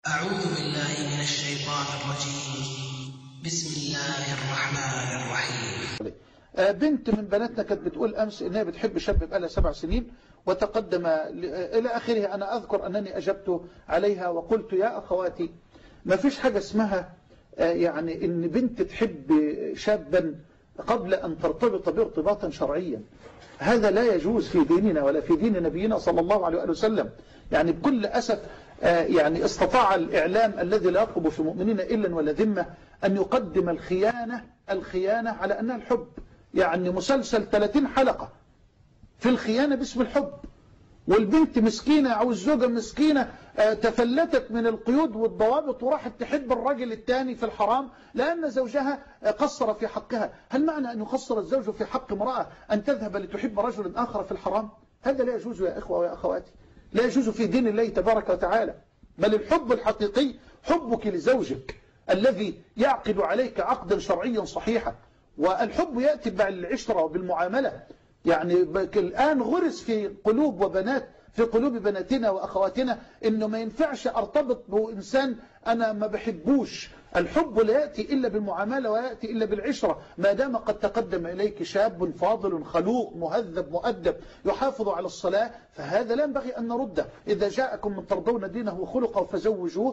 أعوذ بالله من الشيطان الرجيم. بسم الله الرحمن الرحيم. بنت من بناتنا كانت بتقول أمس إنها بتحب شاب بقالها 7 سنين وتقدم إلى آخره. أنا أذكر أنني أجبت عليها وقلت يا أخواتي ما فيش حاجة اسمها يعني إن بنت تحب شابا قبل أن ترتبط بارتباطا شرعيا. هذا لا يجوز في ديننا ولا في دين نبينا صلى الله عليه وسلم. يعني بكل أسف يعني استطاع الإعلام الذي لا يرقب في المؤمنين إلا ولا ذمة أن يقدم الخيانة على أنها الحب. يعني مسلسل 30 حلقة في الخيانة باسم الحب، والبنت مسكينة أو الزوجة مسكينة تفلتت من القيود والضوابط وراحت تحب الرجل الثاني في الحرام لأن زوجها قصر في حقها. هل معنى أن يقصر الزوج في حق امرأة أن تذهب لتحب رجل آخر في الحرام؟ هذا لا يجوز يا إخوة ويا أخواتي، لا يجوز في دين الله تبارك وتعالى. بل الحب الحقيقي حبك لزوجك الذي يعقد عليك عقدا شرعيا صحيحا، والحب يأتي بالعشرة وبالمعاملة. يعني الآن غرس في قلوب بناتنا وأخواتنا إنه ما ينفعش أرتبط بإنسان أنا ما بحبوش. الحب لا يأتي إلا بالمعاملة ولا يأتي إلا بالعشرة. ما دام قد تقدم إليك شاب فاضل خلوق مهذب مؤدب يحافظ على الصلاة، فهذا لا ينبغي أن نرده. إذا جاءكم من ترضون دينه وخلقه فزوجوه.